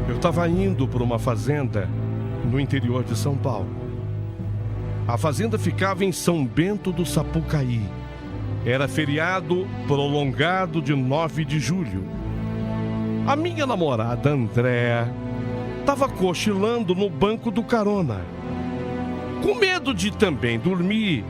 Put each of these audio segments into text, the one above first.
Eu estava indo para uma fazenda no interior de São Paulo. A fazenda ficava em São Bento do Sapucaí. Era feriado prolongado de 9 de julho. A minha namorada, Andréa, estava cochilando no banco do carona. Com medo de também dormir,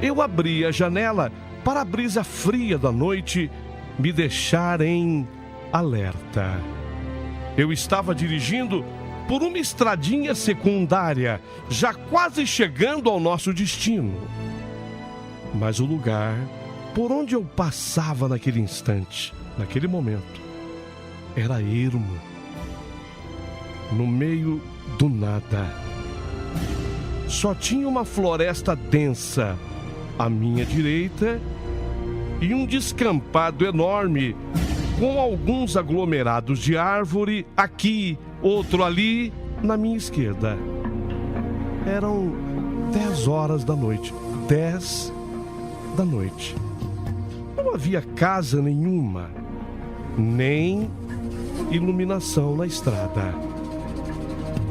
eu abri a janela para a brisa fria da noite me deixar em alerta. Eu estava dirigindo por uma estradinha secundária, já quase chegando ao nosso destino. Mas o lugar por onde eu passava naquele instante, naquele momento, era ermo, no meio do nada. Só tinha uma floresta densa à minha direita e um descampado enorme com alguns aglomerados de árvore aqui, outro ali, na minha esquerda. Eram 10 horas da noite. 10 da noite. Não havia casa nenhuma, nem iluminação na estrada.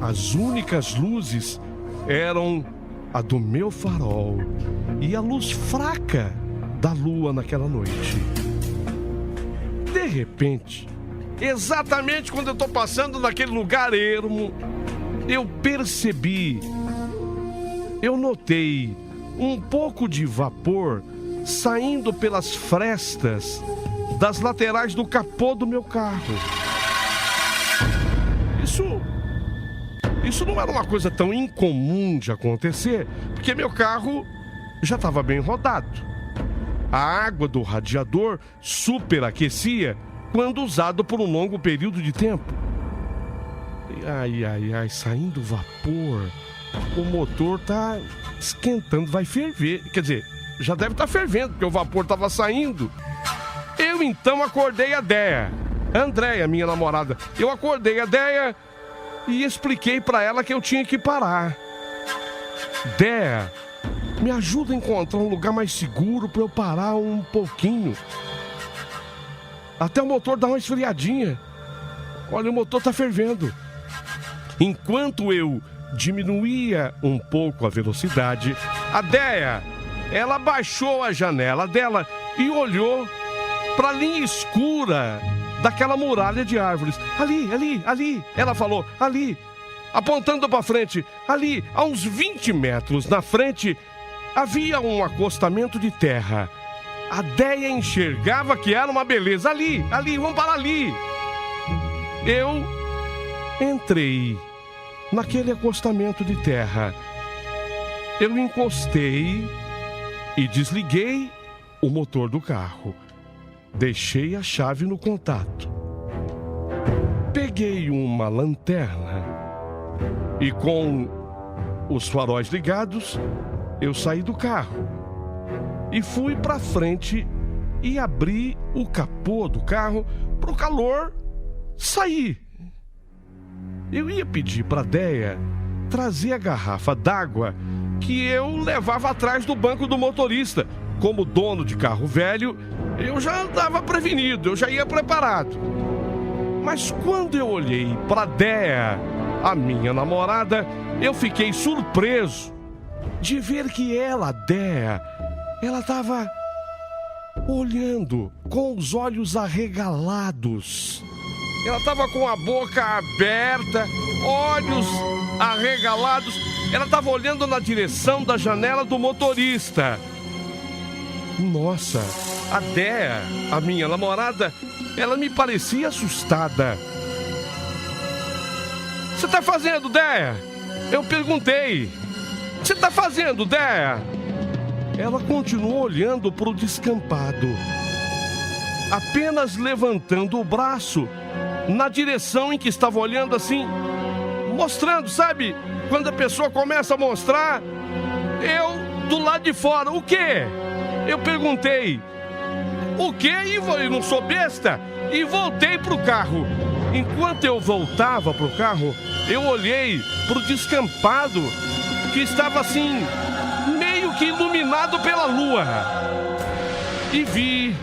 As únicas luzes eram a do meu farol e a luz fraca da lua naquela noite. De repente, exatamente quando eu estou passando naquele lugar ermo, eu notei um pouco de vapor saindo pelas frestas das laterais do capô do meu carro. Isso não era uma coisa tão incomum de acontecer, porque meu carro já estava bem rodado. A água do radiador superaquecia quando usado por um longo período de tempo. Ai, saindo vapor. O motor tá esquentando, vai ferver. Quer dizer, já deve estar fervendo, porque o vapor estava saindo. Eu então acordei a Déia, Andréia, minha namorada. Eu acordei a Déia e expliquei para ela que eu tinha que parar. Déia, me ajuda a encontrar um lugar mais seguro para eu parar um pouquinho. Até o motor dar uma esfriadinha. Olha, o motor tá fervendo. Enquanto eu diminuía um pouco a velocidade, a Déia, ela baixou a janela dela e olhou para a linha escura daquela muralha de árvores. Ali, ela falou, ali, apontando para frente. Ali, a uns 20 metros na frente, havia um acostamento de terra. A Déia enxergava que era uma beleza. Ali, vamos para ali. Eu entrei naquele acostamento de terra. Eu encostei e desliguei o motor do carro. Deixei a chave no contato. Peguei uma lanterna e, com os faróis ligados, eu saí do carro e fui para frente e abri o capô do carro para o calor sair. Eu ia pedir para a Déia trazer a garrafa d'água que eu levava atrás do banco do motorista. Como dono de carro velho, eu já andava prevenido, eu já ia preparado. Mas quando eu olhei para a Déia, a minha namorada, eu fiquei surpreso de ver que ela, Déia, ela estava olhando com os olhos arregalados. Ela estava com a boca aberta, olhos arregalados. Ela estava olhando na direção da janela do motorista. Nossa, a Déia, a minha namorada, ela me parecia assustada. O que você está fazendo, Déia? Eu perguntei. O que você está fazendo, Déia? Ela continuou olhando para o descampado, apenas levantando o braço na direção em que estava olhando, assim, mostrando, sabe? Quando a pessoa começa a mostrar, eu do lado de fora, o quê? Eu perguntei, o quê? E eu não sou besta, e voltei pro carro. Enquanto eu voltava pro carro, eu olhei pro descampado que estava assim, meio que iluminado pela lua. E vi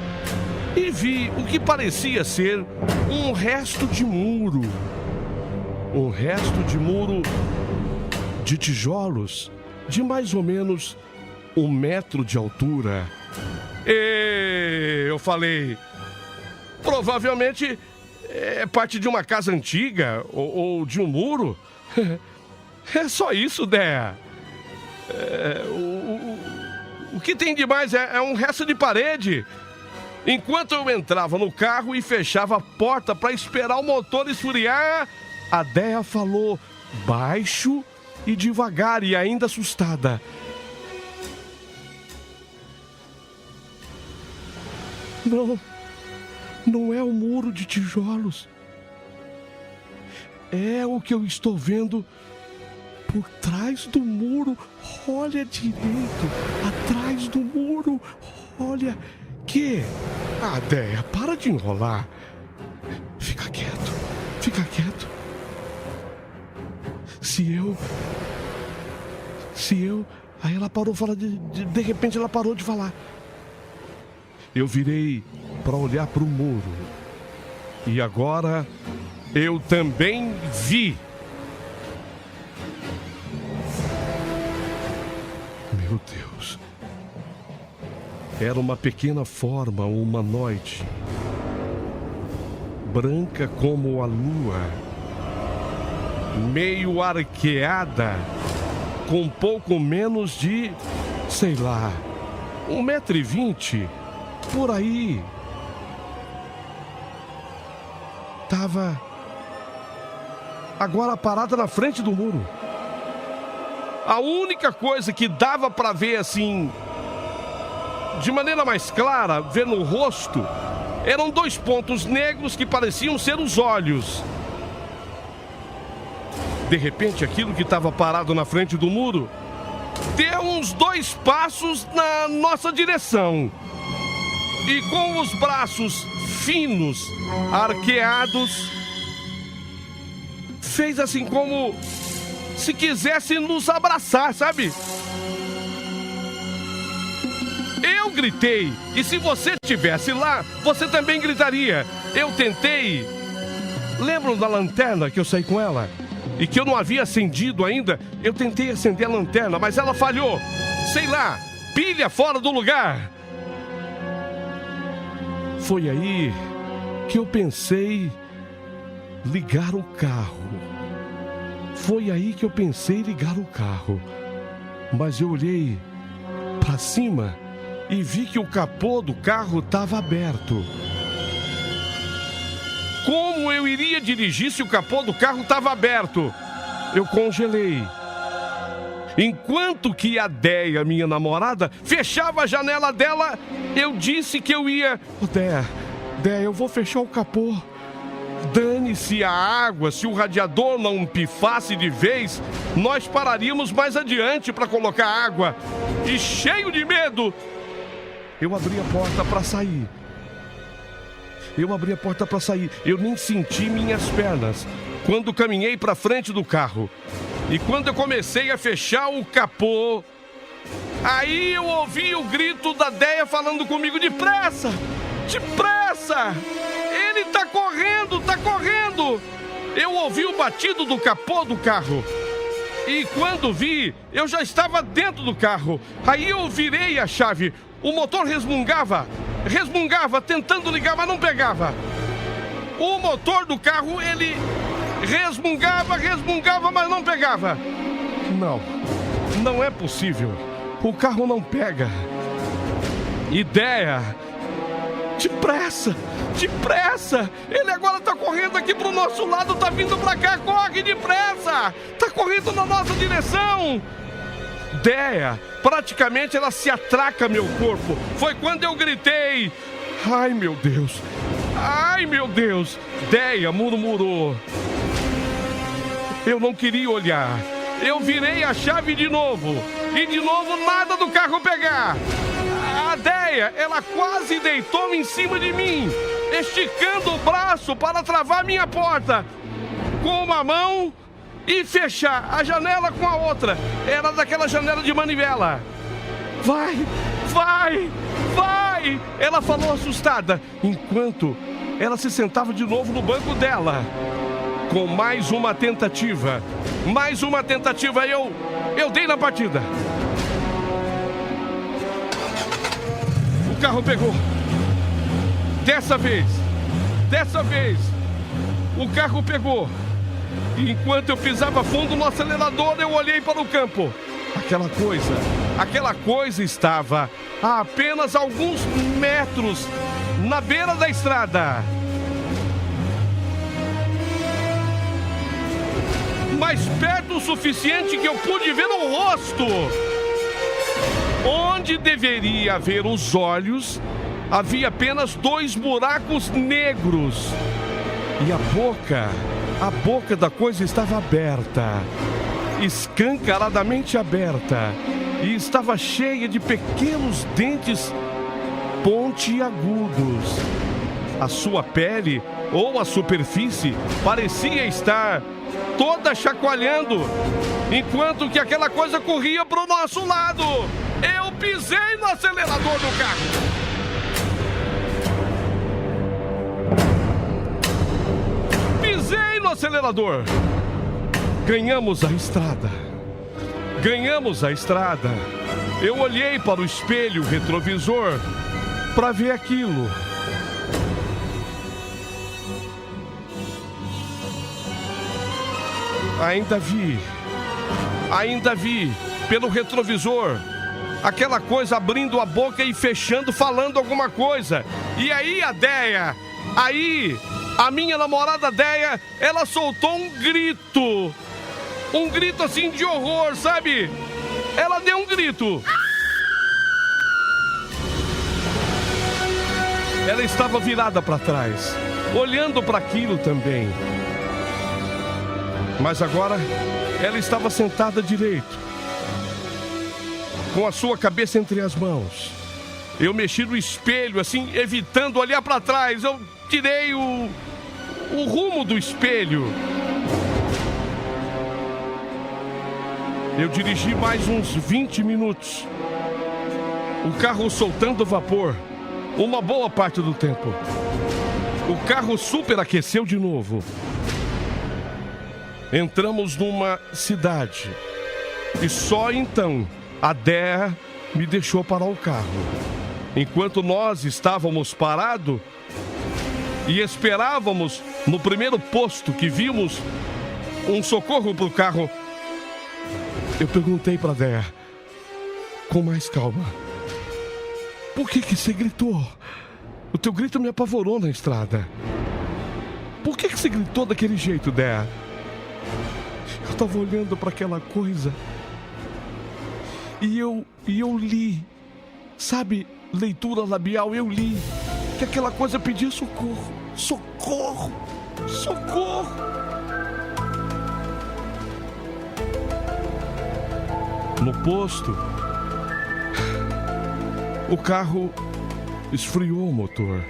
o que parecia ser um resto de muro. Um resto de muro de tijolos de mais ou menos 1 metro de altura. E eu falei, provavelmente é parte de uma casa antiga ou de um muro. É só isso, Déia. O que tem de mais é um resto de parede. Enquanto eu entrava no carro e fechava a porta para esperar o motor esfriar, a Déia falou baixo e devagar e ainda assustada. Não é o muro de tijolos. É o que eu estou vendo por trás do muro. Olha direito, atrás do muro. Olha que... Ah, Déia, para de enrolar. Fica quieto. Se eu... Aí ela parou de falar, de repente ela parou de falar. Eu virei para olhar para o muro. E agora eu também vi. Meu Deus. Era uma pequena forma humanoide, branca como a lua, meio arqueada, com pouco menos de, sei lá, 1,20 m, por aí. Tava agora parada na frente do muro. A única coisa que dava para ver assim, de maneira mais clara, ver no rosto, eram 2 pontos negros que pareciam ser os olhos. De repente, aquilo que estava parado na frente do muro deu uns 2 passos na nossa direção. E com os braços finos, arqueados, fez assim como se quisesse nos abraçar, sabe? Eu gritei, e se você estivesse lá, você também gritaria. Eu tentei. Lembram da lanterna que eu saí com ela? E que eu não havia acendido ainda? Eu tentei acender a lanterna, mas ela falhou. Sei lá, pilha fora do lugar. Foi aí que eu pensei ligar o carro. Mas eu olhei para cima e vi que o capô do carro estava aberto. Como eu iria dirigir se o capô do carro estava aberto? Eu congelei. Enquanto que a Déia, minha namorada, fechava a janela dela, eu disse que eu ia... Déia, eu vou fechar o capô. Dane-se a água, se o radiador não pifasse de vez, nós pararíamos mais adiante para colocar água. E cheio de medo, eu abri a porta para sair. Eu nem senti minhas pernas quando caminhei para frente do carro. E quando eu comecei a fechar o capô, aí eu ouvi o grito da Déia falando comigo: depressa! Depressa! Ele tá correndo! Eu ouvi o batido do capô do carro. E quando vi, eu já estava dentro do carro. Aí eu virei a chave. O motor resmungava, tentando ligar, mas não pegava. O motor do carro, ele resmungava, mas não pegava. Não é possível. O carro não pega. Déia, depressa! Ele agora tá correndo aqui pro nosso lado, tá vindo pra cá, corre depressa! Tá correndo na nossa direção! Déia, praticamente ela se atraca meu corpo. Foi quando eu gritei: ai meu Deus! Déia murmurou. Eu não queria olhar. Eu virei a chave de novo. E de novo nada do carro pegar. A Déia, ela quase deitou em cima de mim. esticando o braço para travar minha porta com uma mão e fechar a janela com a outra. Era daquela janela de manivela. Vai, vai, vai! Ela falou assustada, enquanto ela se sentava de novo no banco dela. Com mais uma tentativa, eu dei na partida. O carro pegou. Dessa vez, o carro pegou. E enquanto eu pisava fundo no acelerador, eu olhei para o campo. Aquela coisa estava a apenas alguns metros na beira da estrada. Mais perto o suficiente que eu pude ver o rosto. Onde deveria haver os olhos, havia apenas 2 buracos negros. E a boca da coisa estava aberta, escancaradamente aberta, e estava cheia de pequenos dentes pontiagudos. A sua pele, ou a superfície, parecia estar toda chacoalhando, enquanto que aquela coisa corria para o nosso lado. Eu pisei no acelerador do carro. Pisei no acelerador. Ganhamos a estrada. Eu olhei para o espelho retrovisor para ver aquilo. Ainda vi pelo retrovisor aquela coisa abrindo a boca e fechando, falando alguma coisa. E aí a minha namorada Déia, ela soltou um grito assim de horror, sabe? Ela deu um grito. Ela estava virada para trás, olhando para aquilo também. Mas agora ela estava sentada direito, com a sua cabeça entre as mãos. Eu mexi no espelho, assim, evitando olhar para trás. Eu tirei o rumo do espelho. Eu dirigi mais uns 20 minutos. O carro soltando vapor, uma boa parte do tempo. O carro superaqueceu de novo. Entramos numa cidade. E só então a Déia me deixou parar o carro. Enquanto nós estávamos parados e esperávamos no primeiro posto que vimos um socorro para o carro, eu perguntei para a Déia, com mais calma: por que você gritou? O teu grito me apavorou na estrada. Por que você gritou daquele jeito, Déia? Eu estava olhando para aquela coisa e eu li, sabe, leitura labial, eu li que aquela coisa pedia socorro, socorro, socorro. No posto, o carro esfriou o motor.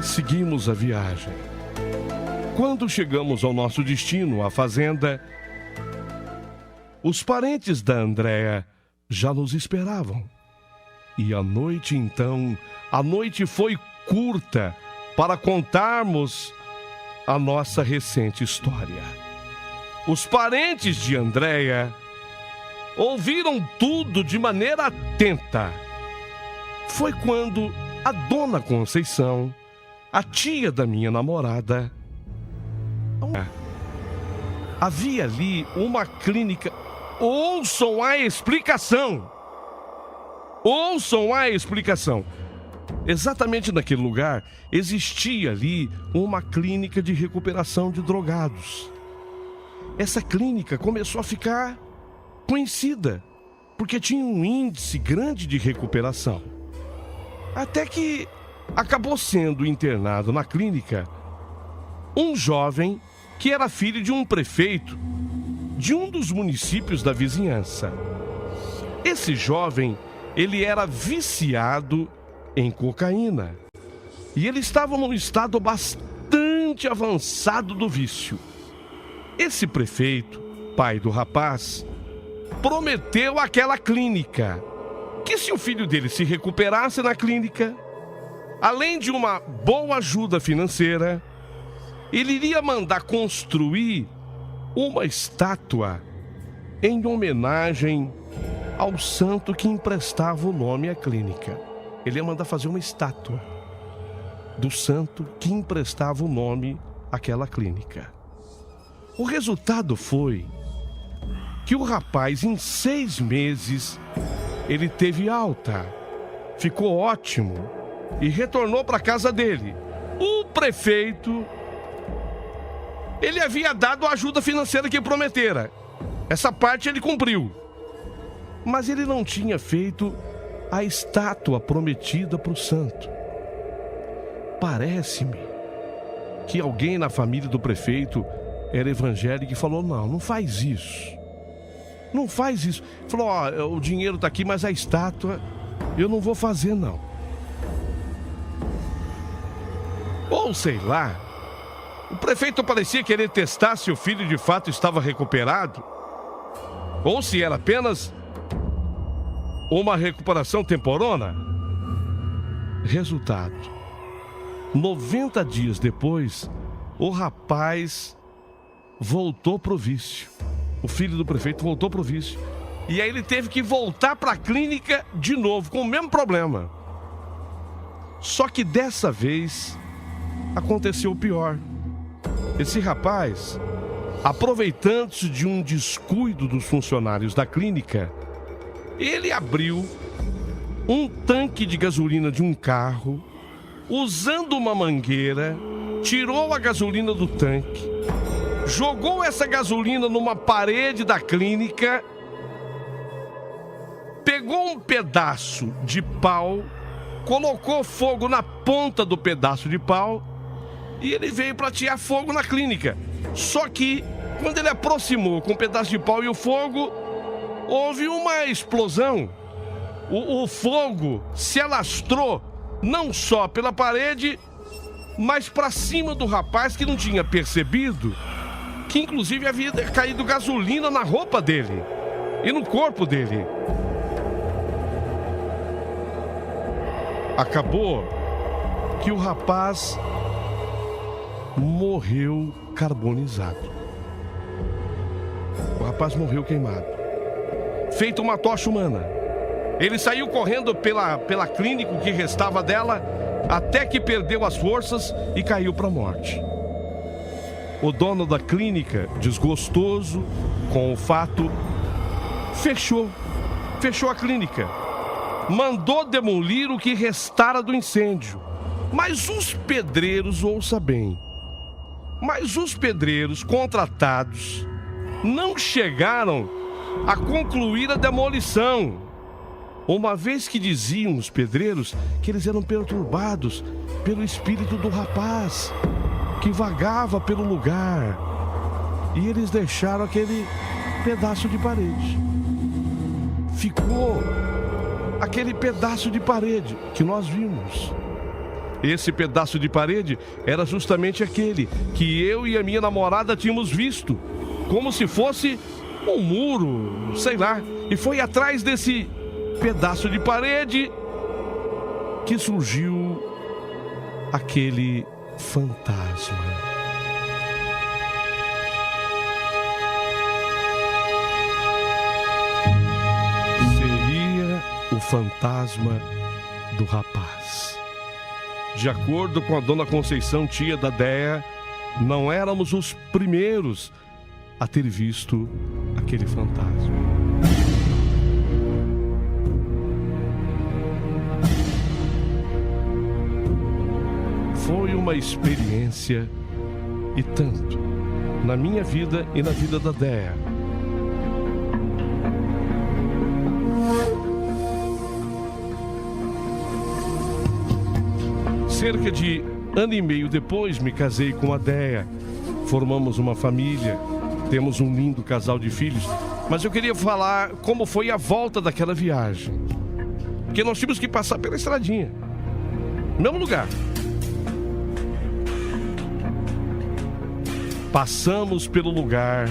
Seguimos a viagem. Quando chegamos ao nosso destino, a fazenda, os parentes da Andréia já nos esperavam. E a noite foi curta para contarmos a nossa recente história. Os parentes de Andréia ouviram tudo de maneira atenta. Foi quando a dona Conceição, a tia da minha namorada, havia ali uma clínica. Ouçam a explicação. Exatamente naquele lugar existia ali uma clínica de recuperação de drogados. Essa clínica começou a ficar conhecida porque tinha um índice grande de recuperação. Até que acabou sendo internado na clínica um jovem que era filho de um prefeito de um dos municípios da vizinhança. Esse jovem, ele era viciado em cocaína. E ele estava num estado bastante avançado do vício. Esse prefeito, pai do rapaz, prometeu àquela clínica que se o filho dele se recuperasse na clínica, além de uma boa ajuda financeira, ele iria mandar construir uma estátua em homenagem ao santo que emprestava o nome à clínica. Ele ia mandar fazer uma estátua do santo que emprestava o nome àquela clínica. O resultado foi que o rapaz, em 6 meses, ele teve alta, ficou ótimo e retornou para a casa dele. O prefeito, ele havia dado a ajuda financeira que prometera. Essa parte ele cumpriu. Mas ele não tinha feito a estátua prometida para o santo. Parece-me que alguém na família do prefeito era evangélico e falou: não faz isso. Não faz isso. Falou: o dinheiro está aqui, mas a estátua eu não vou fazer, não. Ou sei lá, o prefeito parecia querer testar se o filho de fato estava recuperado, ou se era apenas uma recuperação temporona. Resultado: 90 dias depois, o rapaz voltou pro vício. O filho do prefeito voltou pro vício. E aí ele teve que voltar para a clínica de novo, com o mesmo problema. Só que dessa vez aconteceu o pior. Esse rapaz, aproveitando-se de um descuido dos funcionários da clínica, ele abriu um tanque de gasolina de um carro, usando uma mangueira, tirou a gasolina do tanque, jogou essa gasolina numa parede da clínica, pegou um pedaço de pau, colocou fogo na ponta do pedaço de pau e ele veio para atear fogo na clínica. Só que, quando ele aproximou com o pedaço de pau e o fogo, houve uma explosão. O fogo se alastrou não só pela parede, mas para cima do rapaz, que não tinha percebido que inclusive havia caído gasolina na roupa dele e no corpo dele. Acabou que o rapaz morreu carbonizado. O rapaz morreu queimado, feito uma tocha humana. Ele saiu correndo pela clínica que restava dela, até que perdeu as forças e caiu para a morte. O dono da clínica, desgostoso com o fato, fechou a clínica. Mandou demolir o que restara do incêndio. Mas os pedreiros, ouça bem, os pedreiros contratados não chegaram a concluir a demolição, uma vez que diziam os pedreiros que eles eram perturbados pelo espírito do rapaz que vagava pelo lugar, e eles deixaram aquele pedaço de parede. Ficou aquele pedaço de parede que nós vimos. Esse pedaço de parede era justamente aquele que eu e a minha namorada tínhamos visto, como se fosse um muro, sei lá. E foi atrás desse pedaço de parede que surgiu aquele fantasma. Seria o fantasma do rapaz. De acordo com a dona Conceição, tia da Déia, não éramos os primeiros a ter visto aquele fantasma. Foi uma experiência e tanto, na minha vida e na vida da Déia. Cerca de 1 ano e meio depois, me casei com a Déia. Formamos uma família, temos um lindo casal de filhos. Mas eu queria falar como foi a volta daquela viagem. Porque nós tínhamos que passar pela estradinha, no mesmo lugar. Passamos pelo lugar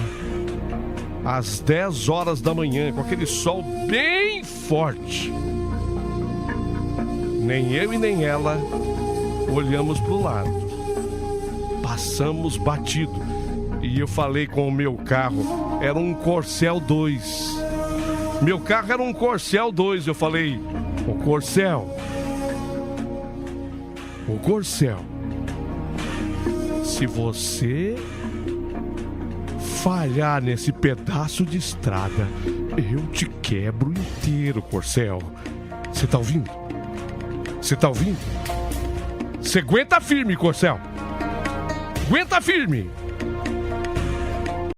às 10 horas da manhã, com aquele sol bem forte. Nem eu e nem ela olhamos para o lado. Passamos batido. E eu falei com o meu carro, era um Corcel 2. Meu carro era um Corcel 2. Eu falei, o Corcel, se você falhar nesse pedaço de estrada, eu te quebro inteiro, Corcel. Você tá ouvindo? Você tá ouvindo? Você aguenta firme, Corcel. Aguenta firme.